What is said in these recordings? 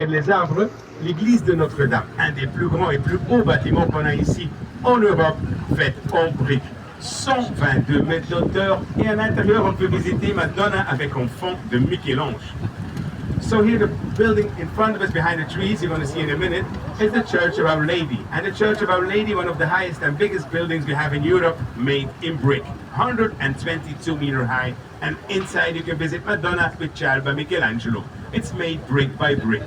les arbres, l'église de Notre-Dame, un des plus grands et plus hauts bâtiments qu'on a ici en Europe, fait en briques. 122 mètres d'auteur et à l'intérieur on peut visiter Madonna avec un fond de Michel-Ange. So here the building in front of us behind the trees you're going to see in a minute is the Church of Our Lady. And the Church of Our Lady, one of the highest and biggest buildings we have in Europe, made in brick. 122 meter high, and inside you can visit Madonna with child by Michelangelo. It's made brick by brick.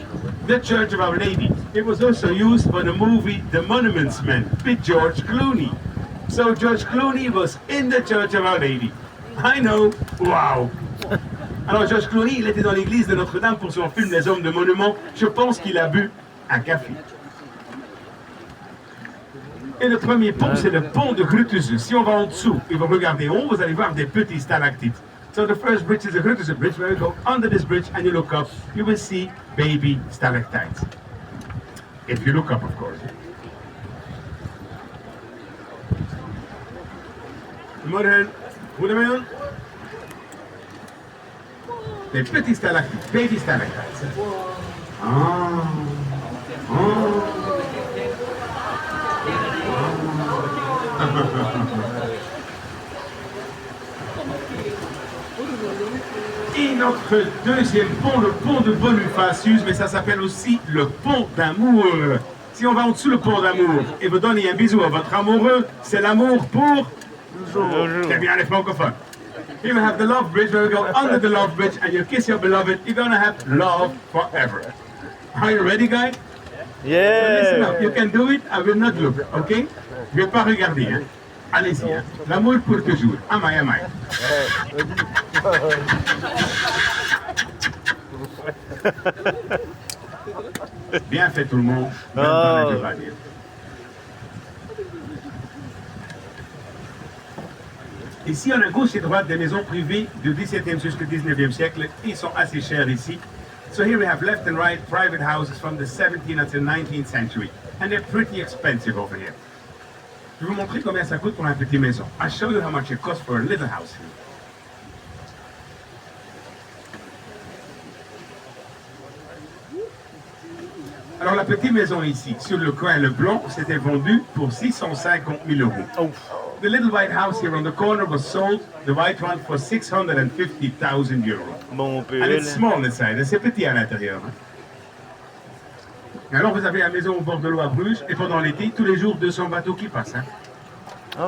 The Church of Our Lady, it was also used for the movie The Monuments Men with George Clooney. So George Clooney was in the Church of Our Lady. I know, wow. Alors George Clooney, il était dans l'église de Notre-Dame pour son film Les Hommes de Monument. Je pense qu'il a bu un café. Et le premier pont, c'est le pont de Grutuze. Si on va en dessous et vous regardez en haut, vous allez voir des petits stalactites. So the first bridge is the Grutuze Bridge, where you go under this bridge and you look up, you will see baby stalactites. If you look up, of course. Goedemorgen. Goedemorgen. Des petits stalactites, baby stalactites. Ah. Oh. Et notre deuxième pont, le pont de Bonifacius, mais ça s'appelle aussi le pont d'amour. Si on va en dessous le pont d'amour et vous donnez un bisou à votre amoureux, c'est l'amour pour toujours. C'est bien les francophones. Here we have the love bridge, where we go under the love bridge and you kiss your beloved, you're gonna have love forever. Are you ready, guys? Yeah! So listen up, you can do it, I will not look, okay? Je vais pas regarder, hein? Allez-y, hein? L'amour pour toujours. Amai, amai. Bien fait tout le monde. Même pas de pas dire. Ici, on a gauche et droite des maisons privées du XVIIe jusqu'au XIXe siècle. Ils sont assez chers ici. So here we have left and right private houses from the 17th until 19th century. And they're pretty expensive over here. Je vais vous montrer combien ça coûte pour une petite maison. I'll show you how much it costs for a little house here. Alors la petite maison ici, sur le coin le blanc, c'était vendu pour 650 000 euros. Oh. The little white house here on the corner was sold, the white one, for 650,000 euros. Bon, And it's small inside, c'est petit à l'intérieur. Hein. Alors vous avez la maison au bord de l'eau à Bruges, et pendant l'été, tous les jours, 200 bateaux qui passent. Hein,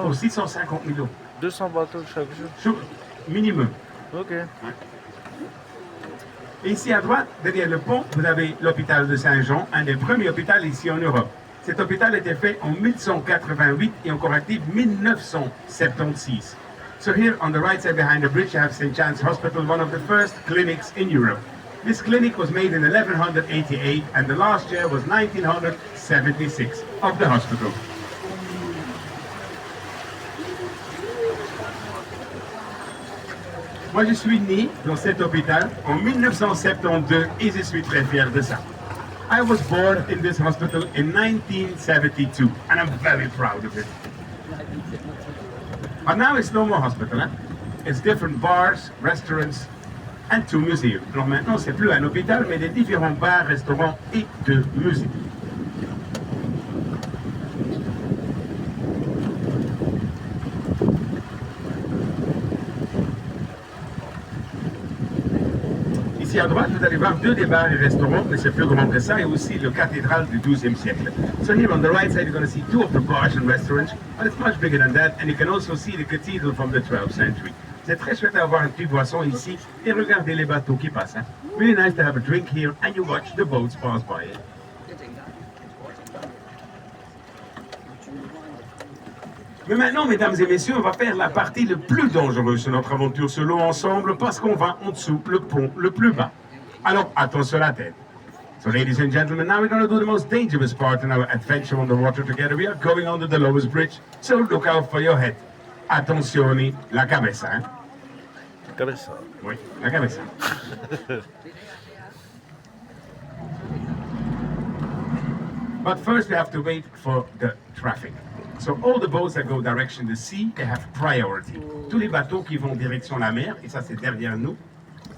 pour 650 000 euros. 200 bateaux chaque jour? Minimum. Ok. Et ici à droite, derrière le pont, vous avez l'hôpital de Saint-Jean, un des premiers hôpitaux ici en Europe. Cet hôpital était fait en 1188 et encore actif 1976. So here on the right side behind the bridge you have St. John's Hospital, one of the first clinics in Europe. This clinic was made in 1188 and the last year was 1976 of the hospital. Moi, je suis né dans cet hôpital en 1972 et je suis très fier de ça. I was born in this hospital in 1972 and I'm very proud of it. But now it's no more hospital, hein? It's different bars, restaurants and 2 museums. Alors maintenant, c'est plus un hôpital, mais des différents bars, restaurants et 2 musées. Ici à droite, vous allez voir 2 des bars et restaurants, mais c'est plus grand que ça, et aussi le cathédrale du XIIe siècle. So here on the right side, you're going to see 2 of the bars and restaurants, but it's much bigger than that, and you can also see the cathedral from the 12th century. C'est très chouette d'avoir une petite boisson ici, et regardez les bateaux qui passent. Hein. Really nice to have a drink here, and you watch the boats pass by. Mais maintenant, mesdames et messieurs, on va faire la partie le plus dangereuse de notre aventure sur l'eau ensemble parce qu'on va en dessous le pont le plus bas. Alors, attention à la tête. So, ladies and gentlemen, now we're going to do the most dangerous part in our adventure on the water together. We are going under the lowest bridge, so look out for your head. Attenzione, la cabeza. Hein? La cabeza. Oui, la cabeza. But first we have to wait for the traffic. So all the boats that go direction the sea, they have priority. Tous les bateaux qui vont direction la mer, et ça c'est derrière nous,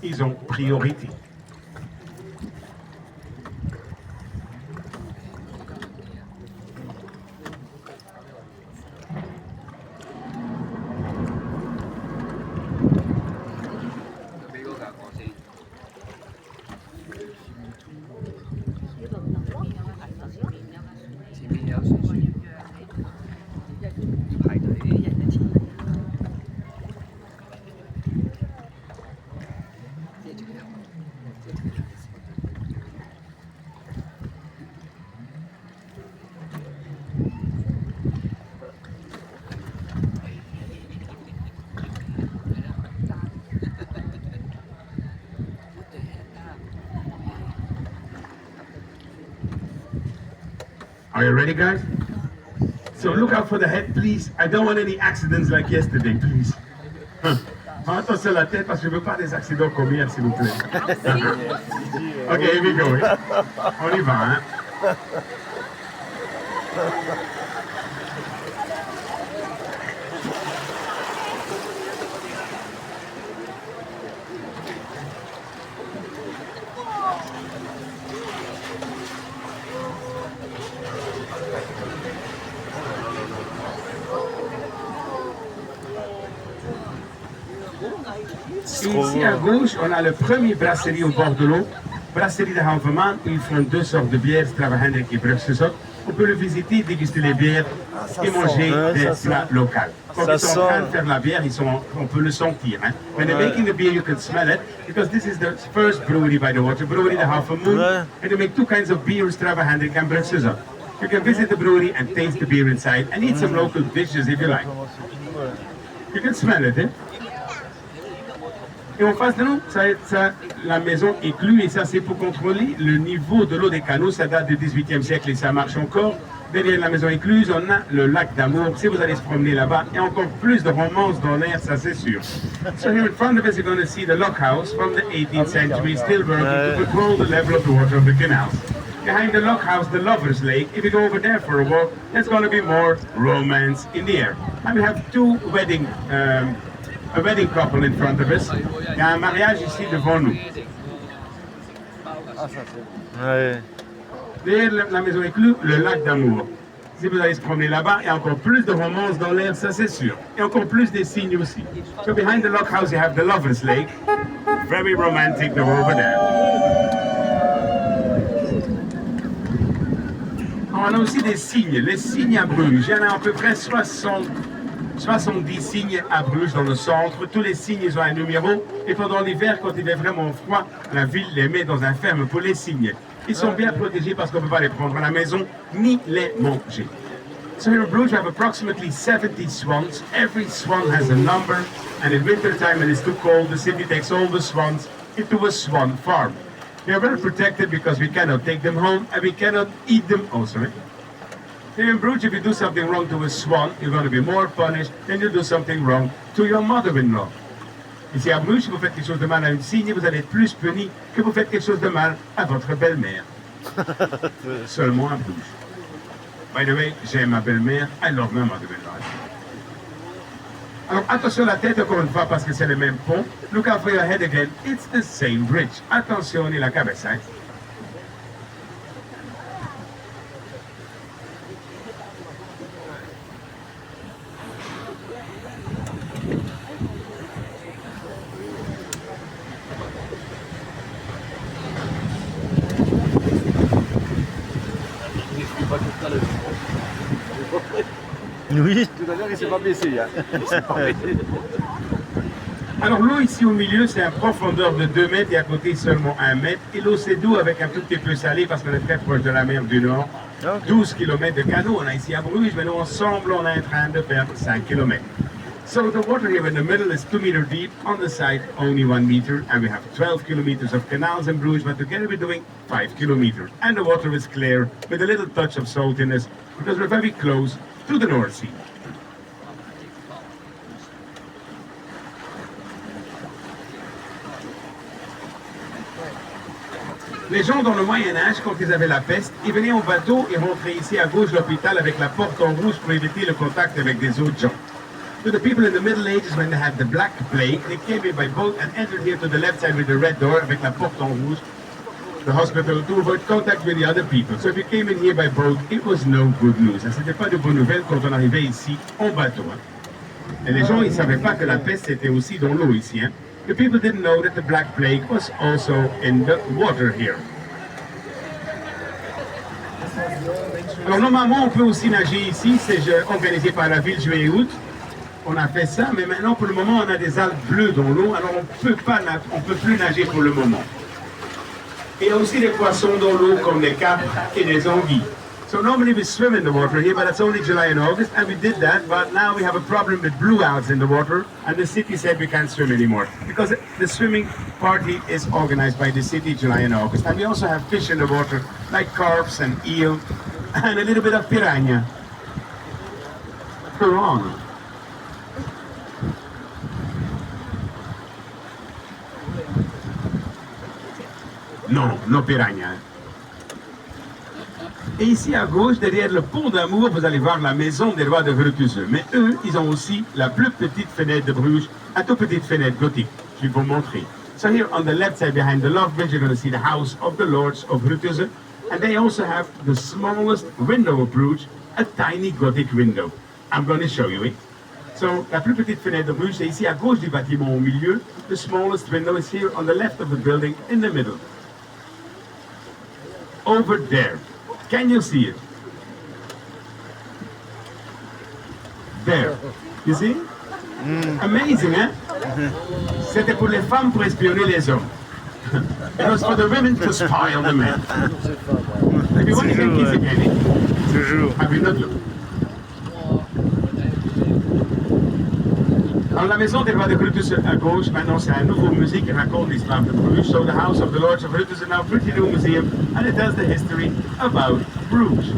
ils ont priorité. Are you ready, guys? So look out for the head, please. I don't want any accidents like yesterday, please. Attention à la tête parce que je ne veux pas des accidents comme hier, s'il vous plaît. Ok, here we go. On y va, hein. Et ici à gauche, on a le premier brasserie au bord de l'eau. Brasserie de Halvermaan, ils font deux sortes de bières, Strava Hendrik et Brugse. On peut le visiter, déguster les bières et manger des plats locaux. Quand ils sont en train de faire la bière, on peut le sentir. Hein. When they're making the beer, you can smell it, because this is the first brewery by the water, brewery de Halvermaan, and they make two kinds of beer, Strava Hendrik and Brugse. You can visit the brewery and taste the beer inside and eat some local dishes if you like. You can smell it, eh? Et en face de nous, la maison est clue et ça c'est pour contrôler le niveau de l'eau des canaux. Ça date du 18e siècle et ça marche encore. Derrière la maison écluse, on a le lac d'Amour. Si vous allez se promener là-bas, il y a encore plus de romance dans l'air, ça c'est sûr. So here in front of us, you're going to see the lock house from the 18th century, still working to control the level of the water of the canals. Behind the lock house, the Lover's Lake. If you go over there for a walk, there's going to be more romance in the air. And we have a wedding couple in front of us. Il y a un mariage ici devant nous. Derrière la maison éclue, le lac d'Amour. Si vous allez se promener là-bas, il y a encore plus de romance dans l'air, ça c'est sûr. Et encore plus des signes aussi. So behind the lock house, you have the Lover's Lake. Very romantic over there. On a aussi des signes, les signes à Bruges. Il y en a à peu près 70 signes à Bruges dans le centre. Tous les signes, ils ont un numéro. Et pendant l'hiver, quand il fait vraiment froid, la ville les met dans un ferme pour les signes. Ils sont bien protégés parce qu'on ne peut pas les prendre à la maison ni les manger. So here in Bruges, we have approximately 70 swans. Every swan has a number. And in winter time, when it's too cold, the city takes all the swans into a swan farm. They are well protected because we cannot take them home and we cannot eat them also. Here in Bruges, if you do something wrong to a swan, you're going to be more punished than you do something wrong to your mother-in-law. Ici à Bruges, si vous faites quelque chose de mal à une cygne, vous allez être plus puni que vous faites quelque chose de mal à votre belle-mère. Seulement à Bruges. By the way, j'aime ma belle-mère, I love my mother-in-law. Alors attention à la tête encore une fois parce que c'est le même pont. Look out for your head again, it's the same bridge. Attention y la cabeza. Oui. Tout à l'heure, il ne s'est pas baissé. Alors l'eau ici au milieu, c'est une profondeur de 2 mètres et à côté seulement 1 mètre. Et l'eau c'est doux avec un tout petit peu salé parce qu'on est très proche de la mer du Nord. 12 km de canaux, on a ici à Bruges, mais nous ensemble on est en train de faire 5 km. So the water here in the middle is 2 meters deep, on the side only 1 meter, and we have 12 kilometers of canals in Bruges, but together we're doing 5 kilometers. And the water is clear with a little touch of saltiness because we're very close to the North Sea. Les gens dans le Moyen-Âge, quand ils avaient la peste, ils venaient en bateau et rentraient ici à gauche de l'hôpital avec la porte en rouge pour éviter le contact avec des autres gens. To the people in the Middle Ages, when they had the Black Plague, they came here by boat and entered here to the left side with the red door avec la porte en rouge, the hospital, to avoid contact with the other people. So if you came in here by boat, it was no good news. Ça, c'était pas de bonnes nouvelles quand on arrivait ici en bateau. Hein. Et les gens, ils savaient pas que la peste était aussi dans l'eau ici. Hein. The people didn't know that the Black Plague was also in the water here. Alors normalement, on peut aussi nager ici, c'est organisé par la ville juillet et août. On a fait ça, mais maintenant pour le moment, on a des algues bleues dans l'eau, alors on peut plus nager pour le moment. Il y a aussi des poissons dans l'eau comme des capres et des anguilles. So normally we swim in the water here, but it's only July and August, and we did that, but now we have a problem with blue outs in the water, and the city said we can't swim anymore, because the swimming party is organized by the city July and August. And we also have fish in the water, like carps and eel, and a little bit of piranha. Piranha. Non, non piranha. Et ici à gauche, derrière le pont d'Amour, vous allez voir la maison des rois de Grutuze. Mais eux, ils ont aussi la plus petite fenêtre de Bruges, la toute petite fenêtre gothique. Je vais vous montrer. So here on the left side behind the love bridge, you're going to see the house of the lords of Grutuze. And they also have the smallest window of Bruges, a tiny gothic window. I'm going to show you it. So, la plus petite fenêtre de Bruges, c'est ici à gauche du bâtiment au milieu. The smallest window is here on the left of the building in the middle. Over there. Can you see it? There. You see? Amazing, hein? C'était pour les femmes pour espionner les hommes. It was for the women to spy on the men. If you want, you can kiss again. Toujours. Have you not looked? Alors la maison des rois de Grutuze à gauche, maintenant c'est un nouveau musée qui raconte l'histoire de Bruges. So the house of the lords of Grutuze is now a pretty new museum, and it tells the history about Bruges.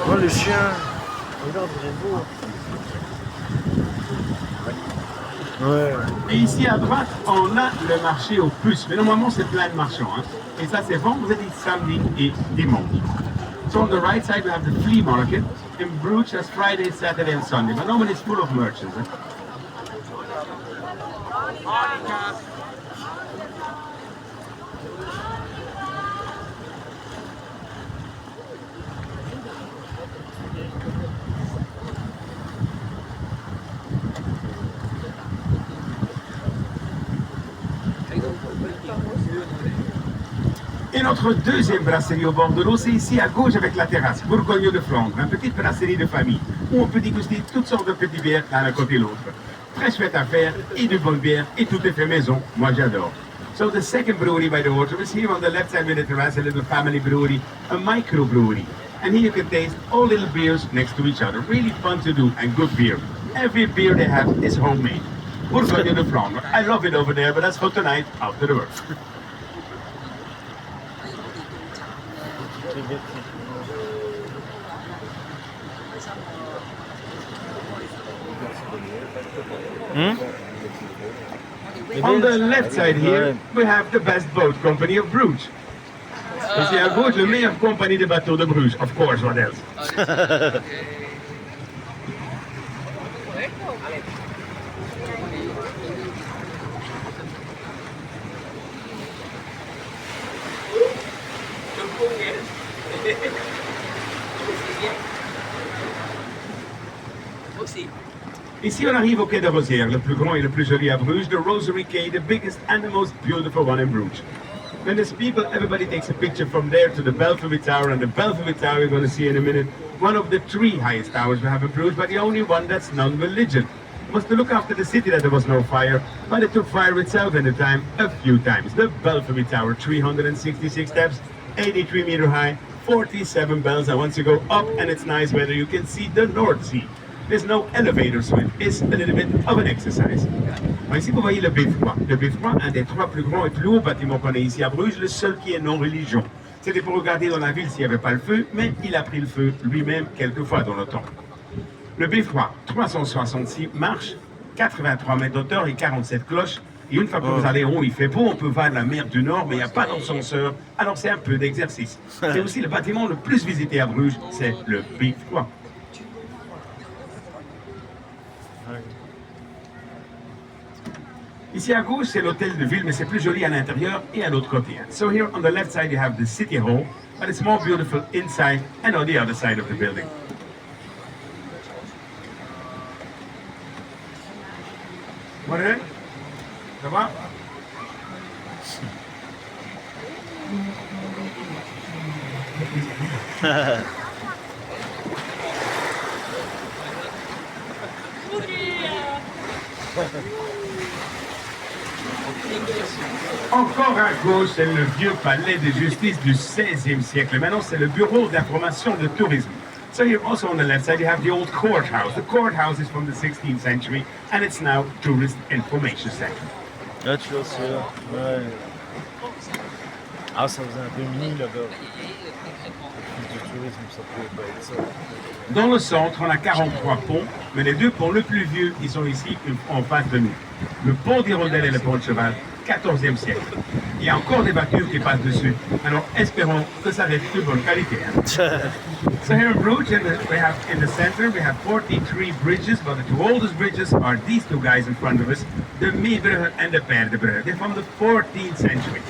Oh, le chien. Regarde, il est beau. Ouais. Et ici à droite, on a le marché aux puces. Mais normalement, c'est plein de marchands. Hein. Et ça, c'est vendredi, samedi et dimanche. So on the right side, we have the flea market. In Bruges, that's Friday, Saturday and Sunday. But normally it's full of merchants. Hein. Et notre deuxième brasserie au bord de l'eau, c'est ici à gauche avec la terrasse, Bourgogne de Flandre, une petite brasserie de famille, où on peut déguster toutes sortes de petites bières l'un à côté de l'autre. Très chouette à faire, et de bonnes bières, et tout est fait maison. Moi j'adore. So the second brewery by the water is here on the left side with the terrace, a little family brewery, a micro brewery. And here you can taste all little beers next to each other. Really fun to do and good beer. Every beer they have is homemade. Bourgogne de Flandre. I love it over there, but that's for tonight after the work. On the left side here, we have the best boat company of Bruges. Ici à gauche, le meilleure compagnie de bateaux de Bruges. Of course, what else? Ici, on arrive au quai de Rosières, le plus grand et le plus joli à Bruges, the Rosary Quay, the biggest and the most beautiful one in Bruges. When there's people, everybody takes a picture from there to the Belfry Tower, and the Belfry Tower you're going to see in a minute, one of the 3 highest towers we have in Bruges, but the only one that's non-religious. It was to look after the city that there was no fire, but it took fire itself in the time a few times. The Belfry Tower, 366 steps, 83 meter high, 47 bells, and once you go up and it's nice weather, you can see the North Sea. There's no elevator, so it is a little bit of an exercise. Alors ici, vous voyez le Beffroi. Le Beffroi, un des 3 plus grands et plus hauts bâtiments qu'on a ici à Bruges, le seul qui est non-religion. C'était pour regarder dans la ville s'il n'y avait pas le feu, mais il a pris le feu lui-même quelques fois dans le temps. Le Beffroi, 366 marches, 83 mètres d'auteur et 47 cloches. Et une fois que vous allez en haut, il fait beau, on peut voir la mer du Nord, mais il n'y a pas d'ascenseur, alors c'est un peu d'exercice. C'est aussi le bâtiment le plus visité à Bruges, c'est le Beffroi. Ici à gauche, c'est l'hôtel de ville, mais c'est plus joli à l'intérieur et à l'autre côté. So here on the left side, you have the city hall, but it's more beautiful inside and on the other side of the building. Morgen, ça va? Encore à gauche, c'est le vieux palais de justice du XVIe siècle. Maintenant, c'est le bureau d'information de tourisme. So here also on the left side, you have the old courthouse. The courthouse is from the 16th century, and it's now tourist information center. Là, tu vois, c'est là. Ouais. Ah, ça faisait un peu mini là-bas. Du tourisme, ça pouvait pas être ça. Dans le centre, on a 43 ponts, mais les deux ponts les plus vieux, ils sont ici en face de nous. Le pont d'Hirondelle et le pont de Cheval, 14e siècle. Il y a encore des voitures qui passent dessus. Alors espérons que ça reste de bonne qualité. So here in Bruges, we have in the center, we have 43 bridges, but the two oldest bridges are these two guys in front of us, the Meerbrugge and the Perdebrugge. They're from the 14th century.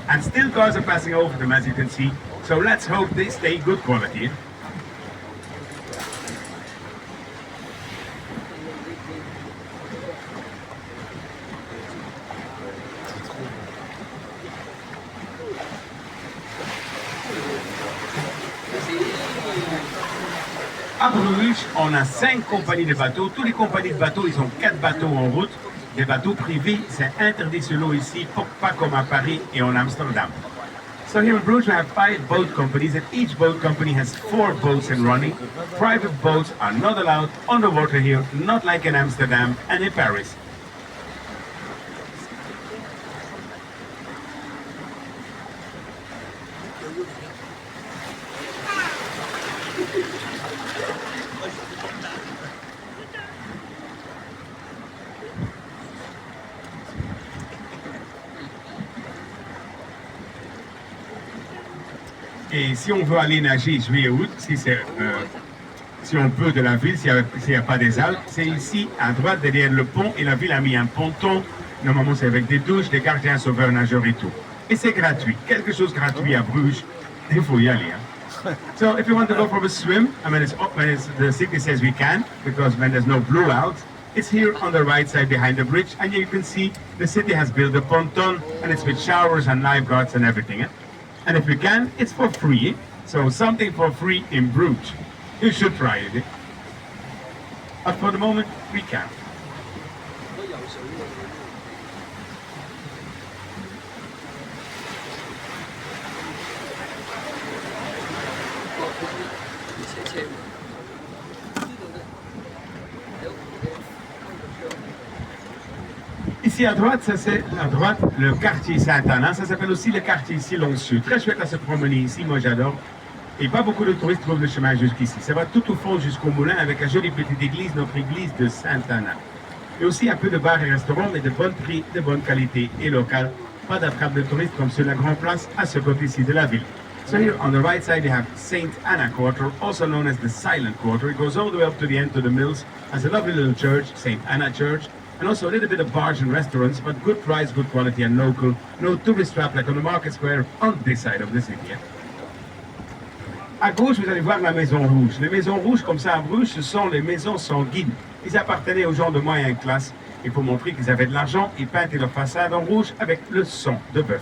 And still cars are passing over them, as you can see. So let's hope they stay good quality. À Bruges, on a 5 compagnies de bateaux. Toutes les compagnies de bateaux, ils ont 4 bateaux en route. Des bateaux privés, c'est interdit sur l'eau ici, pas comme à Paris et en Amsterdam. So here in Bruges, we have 5 boat companies, and each boat company has 4 boats in running. Private boats are not allowed on the water here, not like in Amsterdam and in Paris. Et si on veut aller nager juillet août, si on peut de la ville, s'il n'y a pas des Alpes, c'est ici à droite derrière le pont et la ville a mis un ponton. Normalement c'est avec des douches, des gardiens sauveurs nageurs et tout. Et c'est gratuit, quelque chose gratuit à Bruges, il faut y aller. Hein. So if you want to go for a swim, I mean the city says we can, because when there's no blue out, it's here on the right side behind the bridge, and you can see the city has built a ponton, and it's with showers and lifeguards and everything. Eh? And if you can, it's for free. So something for free in Bruges. You should try it. But for the moment, we can't. Ici à droite, ça c'est à droite le quartier Saint-Anna, ça s'appelle aussi le quartier silencieux. Très chouette à se promener ici, moi j'adore. Et pas beaucoup de touristes trouvent le chemin jusqu'ici. Ça va tout au fond jusqu'au moulin avec la jolie petite église, notre église de Saint-Anna. Et aussi un peu de bars et restaurants, mais de bon prix, de bonne qualité et local. Pas d'attrape de touristes comme sur la Grande Place à ce côté-ci de la ville. So here on the right side you have St. Anna Quarter, also known as the Silent Quarter. It goes all the way up to the end to the mills, has a lovely little church, St. Anna Church, and also a little bit of bars and restaurants, but good price, good quality and local. No tourist trap like on the Market Square on this side of the city. À gauche, vous allez voir la Maison Rouge. Les Maisons Rouges, comme ça à Bruges, ce sont les maisons sanguines. Ils appartenaient aux gens de moyenne classe. Et pour montrer qu'ils avaient de l'argent, ils peintaient leur façade en rouge avec le sang de bœuf.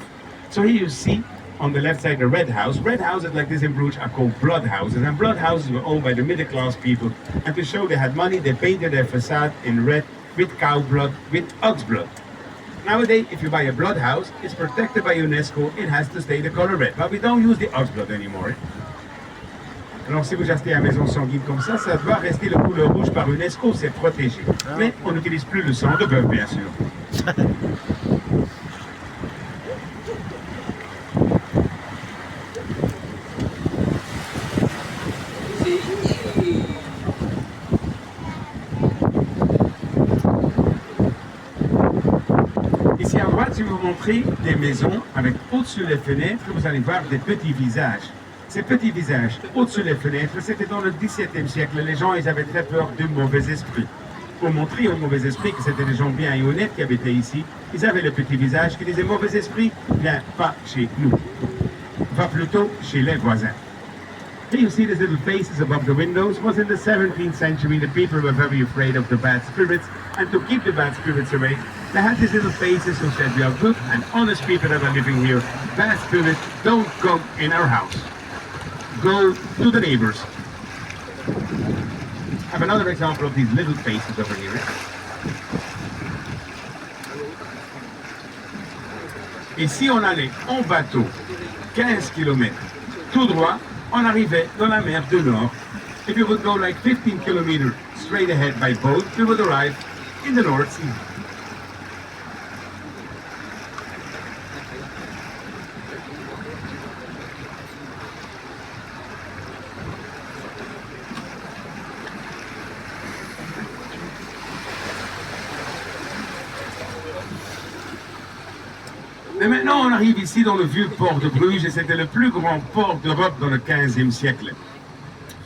So here you see on the left side the red house. Red houses like this in Bruges are called blood houses. And blood houses were owned by the middle class people. And to show they had money, they painted their facade in red with cow blood, with ox blood. Nowadays, if you buy a blood house, it's protected by UNESCO. It has to stay the color red. But we don't use the ox blood anymore. Alors si vous achetez la maison sanguine comme ça doit rester le couleur rouge par UNESCO, c'est protégé. Mais on n'utilise plus le sang de bœuf, bien sûr. Ici à droite, je vais vous montrer des maisons avec au-dessus des fenêtres, vous allez voir des petits visages. Ces petits visages au-dessus des fenêtres, c'était dans le XVIIe siècle. Les gens, ils avaient très peur du mauvais esprit. pour montrer aux mauvais esprits que c'était des gens bien et honnêtes qui habitaient ici. Ils avaient le petit visage qui disait mauvais esprit, viens pas chez nous. Va plutôt chez les voisins. Here you see these little faces above the windows. It was in the 17th century the people were very afraid of the bad spirits, and to keep the bad spirits away, they had these little faces who said, we are good and honest people that are living here. Bad spirits don't come in our house. Go to the neighbors. I have another example of these little faces over here. Et si on allait en bateau 15 km tout droit, on arrivait dans la mer du Nord. If you would go like 15 kilometers straight ahead by boat, we would arrive in the North Sea. Et maintenant, on arrive ici dans le vieux port de Bruges, et c'était le plus grand port d'Europe dans le 15e siècle.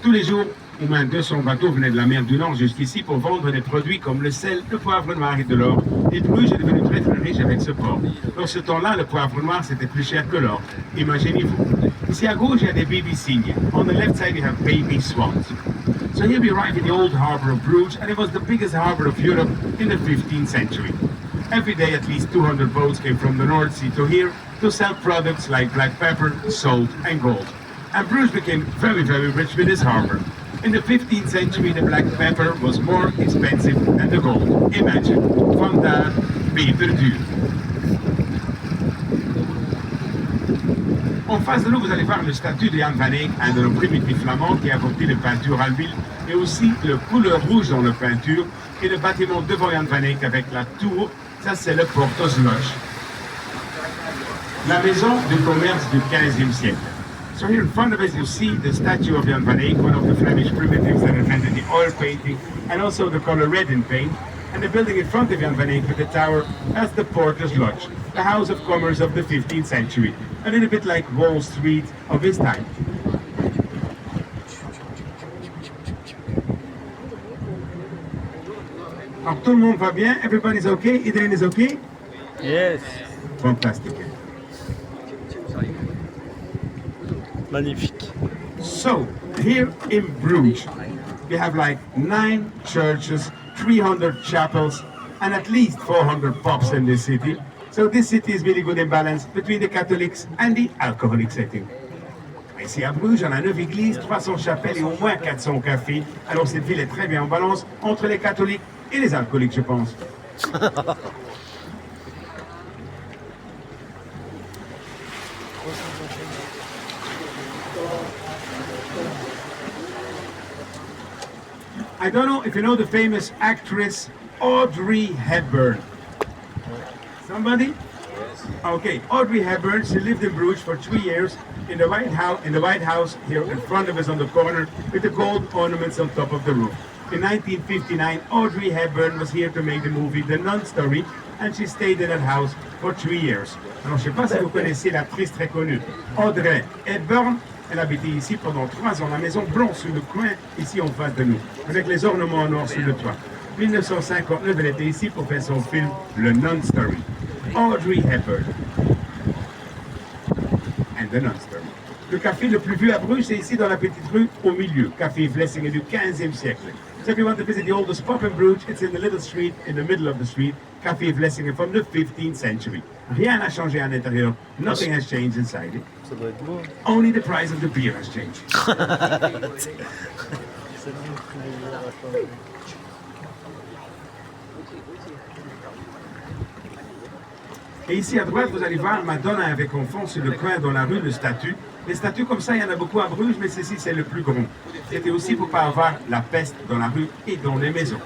Tous les jours, au moins 200 bateaux venaient de la mer du Nord jusqu'ici pour vendre des produits comme le sel, le poivre noir et de l'or. Et Bruges est devenu très très riche avec ce port. Dans ce temps-là, le poivre noir, c'était plus cher que l'or. Imaginez-vous. Ici à gauche, il y a des baby cygnes. On the left side, you have baby swans. So here we arrive in the old harbor of Bruges, and it was the biggest harbor of Europe in the 15th century. Every day at least 200 boats came from the North Sea to here to sell products like black pepper, salt and gold. And Bruges became very, very rich with this harbor. In the 15th century, the black pepper was more expensive than the gold. Imagine, vandaar peperduur. En face de nous, vous allez voir le statut de Jan van Eyck, un de nos primitifs flamands qui a apporté les peintures à l'huile, et aussi le couleur rouge dans la peinture, et le bâtiment devant Jan van Eyck avec la tour, ça c'est le Portos Lodge. La maison de commerce du 15e siècle. So here in front of us you see the statue of Jan van Eyck, one of the Flemish primitives that invented the oil painting and also the color red in paint. And the building in front of Jan van Eyck with the tower, that's the Porters Lodge, the house of commerce of the 15th century. A little bit like Wall Street of his time. Alors tout le monde va bien? Everybody's okay? Iedereen is okay? Yes. Fantastic. Magnifique. So, here in Bruges, we have like 9 churches, 300 chapels, and at least 400 pubs in this city. So this city is really good in balance between the Catholics and the alcoholic setting. Ici à Bruges, on a 9 églises, 300 chapelles et au moins 400 cafés. Alors cette ville est très bien en balance entre les catholiques et les alcooliques, je pense. I don't know if you know the famous actress Audrey Hepburn. Somebody? Okay, Audrey Hepburn, she lived in Bruges for 3 years in the White House here in front of us on the corner with the gold ornaments on top of the roof. In 1959, Audrey Hepburn was here to make the movie The Nun Story, and she stayed in that house for 3 years. Alors, je ne sais pas si vous connaissez l'actrice très connue, Audrey Hepburn. Elle habitait ici pendant 3 ans, la maison blanche sur le coin, ici en face de nous, avec les ornements en or sur le toit. 1959, elle était ici pour faire son film Le Nun Story. Audrey Hepburn. And The Nun Story. Le café le plus vieux à Bruges, c'est ici dans la petite rue au milieu. Café Vlessingen du 15e siècle. So if you want to visit the oldest pub in Bruges, it's in the little street, in the middle of the street, Café Vlessingen from the 15th century. Rien n'a changé à l'intérieur. Nothing has changed inside it. Ça doit être beau. Only the price of the beer has changed. Et ici à droite, vous allez voir Madonna avec enfant sur le coin dans la rue, le statut. Les statues comme ça, il y en a beaucoup à Bruges, mais ceci c'est le plus grand. C'était aussi pour pas avoir la peste dans la rue et dans les maisons.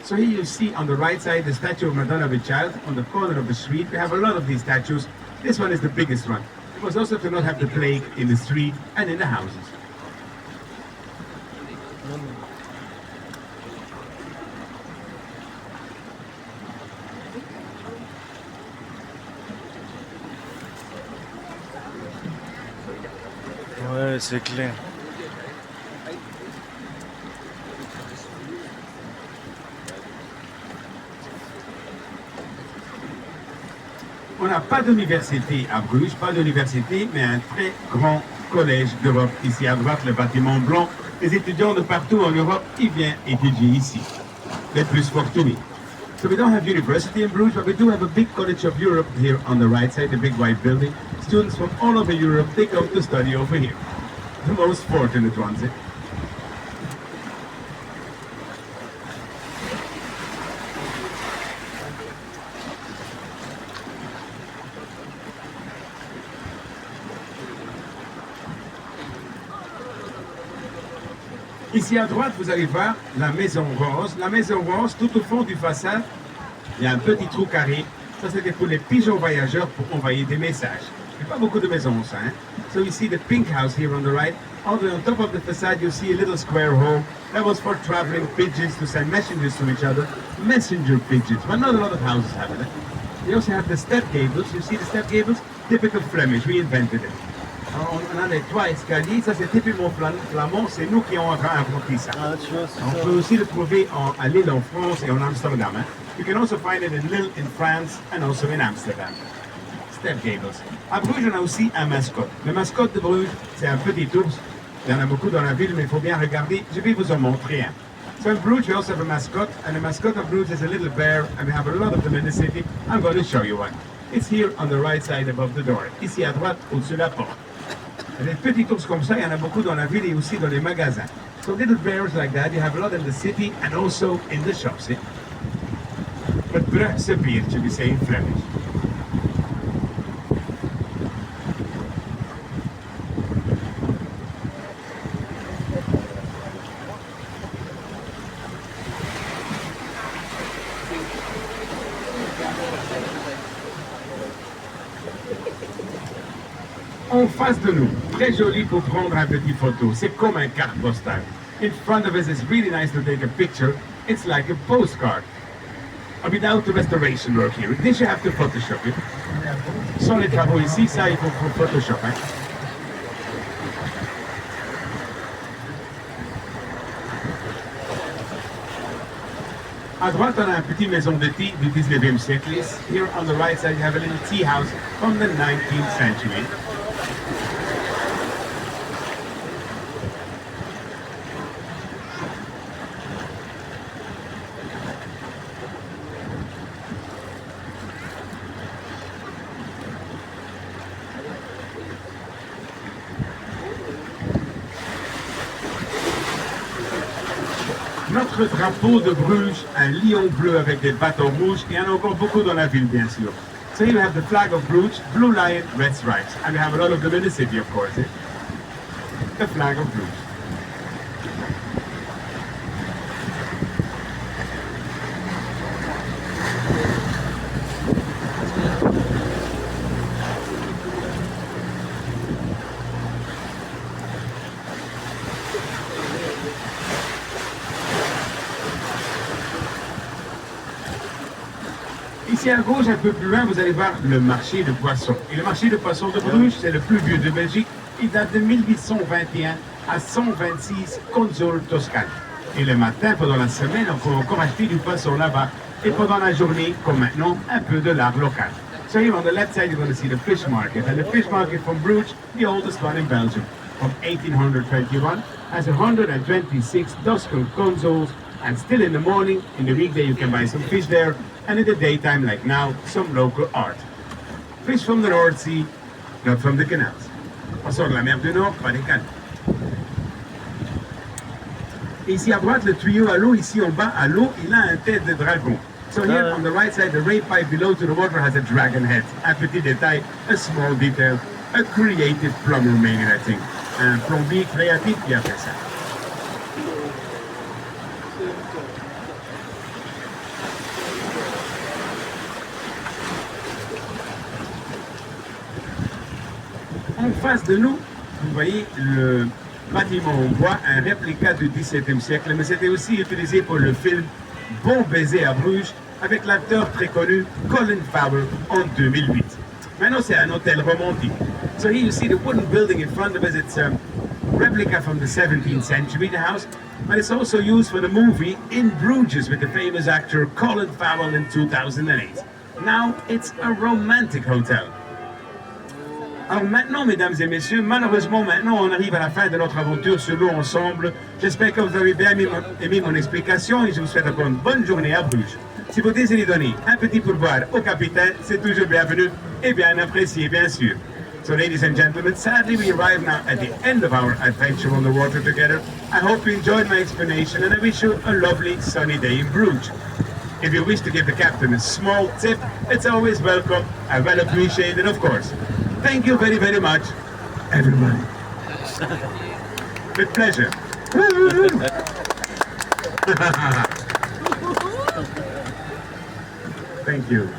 So here you see on the right side the statue of Madonna with child on the corner of the street. We have a lot of these statues. This one is the biggest one. It was also to not have the plague in the street and in the houses. Ouais, c'est clair. On n'a pas d'université à Bruges, pas d'université, mais un très grand collège d'Europe. Ici à droite, le bâtiment blanc. Les étudiants de partout en Europe, ils viennent étudier ici. Les plus fortunés. So we don't have university in Bruges, but we do have a big college of Europe here on the right side, the big white building. Students from all over Europe, they come to study over here. The most fortunate ones. Ici à droite, vous allez voir la Maison Rose. La Maison Rose, tout au fond du façade, il y a un petit trou carré. Ça, c'était pour les pigeons voyageurs pour envoyer des messages. Il n'y a pas beaucoup de maisons, ça. Hein? So you see the pink house here on the right. All the way on top of the facade, you see a little square hole. That was for traveling pigeons to send messages to each other. Messenger pigeons. But not a lot of houses have it. You also have the step gables. You see the step gables? Typical Flemish. We invented it. On a les toits escaliers, ça c'est typiquement flamand, c'est nous qui avons inventé ça. Ah, tu vois, c'est On ça. peut aussi le trouver à Lille en France et en Amsterdam. Hein. You can also find it in Lille in France and also in Amsterdam. Step gables. À Bruges, on a aussi un mascotte. Le mascotte de Bruges, c'est un petit ours. Il y en a beaucoup dans la ville, mais il faut bien regarder. Je vais vous en montrer un. So in Bruges, we also have a mascot, and the mascot of Bruges is a little bear, and we have a lot of them in the city. I'm going to show you one. It's here on the right side above the door. Ici à droite, au-dessus de la porte. Des petits ours comme ça, il y en a beaucoup dans la ville et aussi dans les magasins. So little bears like that, you have a lot in the city and also in the shops. Eh? But bruxe bier, to be saying in Flemish. En face de nous, très joli pour prendre un petit photo. C'est comme un carte postale. In front of us, it's really nice to take a picture. It's like a postcard. Without the restoration work here. This you have to Photoshop it. Sans les travaux ici, ça il faut Photoshop. Hein. À droite, on a une petite maison de thé du 19e siècle. Here on the right side, you have a little tea house from the 19th century. Notre drapeau de Bruges, un lion bleu avec des bâtons rouges, et il y en a encore beaucoup dans la ville, bien sûr. So you have the flag of Bruges, blue lion, red stripes. And we have a lot of them in the city, of course. Eh? The flag of Bruges. Ici à gauche, un peu plus loin, vous allez voir le marché de poissons. Et le marché de poissons de Bruges, c'est le plus vieux de Belgique. Il date de 1821 à 126 Console Toscane. Et le matin, pendant la semaine, on peut encore acheter du poisson là-bas. Et pendant la journée, comme maintenant, un peu de l'art local. So here on the left side, you're going to see the fish market. And the fish market from Bruges, the oldest one in Belgium, from 1821, has 126 Toscan consoles. And still in the morning, in the weekday, you can buy some fish there. And in the daytime, like now, some local art. Fish from the North Sea, not from the canals. On sort de la mer du Nord, pas des canaux. Ici à droite, le tuyau à l'eau, ici en bas à l'eau, il a un tête de dragon. So here on the right side, the ray pipe below to the water has a dragon head. Un petit détail, a small detail, a creative plumber made it, I think. Un plombier créatif qui a fait ça. En face de nous, vous voyez le bâtiment en bois, un réplica du XVIIe siècle, mais c'était aussi utilisé pour le film Bon baiser à Bruges, avec l'acteur très connu Colin Farrell en 2008. Maintenant, c'est un hôtel romantique. So here you see the wooden building in front of us. It's a replica from the 17th century, the house, but it's also used for the movie In Bruges with the famous actor Colin Farrell in 2008. Now it's a romantic hotel. Alors maintenant, mesdames et messieurs, malheureusement, maintenant, on arrive à la fin de notre aventure sur l'eau ensemble. J'espère que vous avez bien aimé mon explication et je vous souhaite encore une bonne journée à Bruges. Si vous désirez donner un petit pourboire au capitaine, c'est toujours bienvenu et bien apprécié, bien sûr. So, ladies and gentlemen, sadly we arrive now at the end of our adventure on the water together. I hope you enjoyed my explanation and I wish you a lovely sunny day in Bruges. If you wish to give the captain a small tip, it's always welcome. I well appreciate it, of course. Thank you very, very much, everybody. With pleasure. Thank you.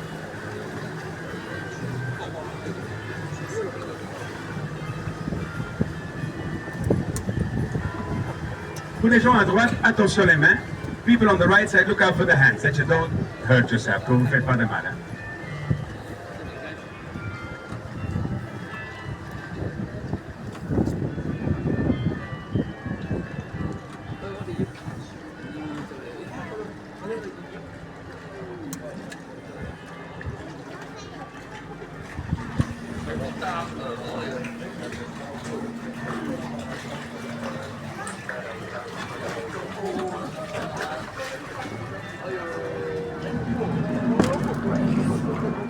Pour les gens à droite, attention les mains. People on the right side, look out for the hands, that you don't hurt yourself. Que vous ne faites pas de mal. Hein?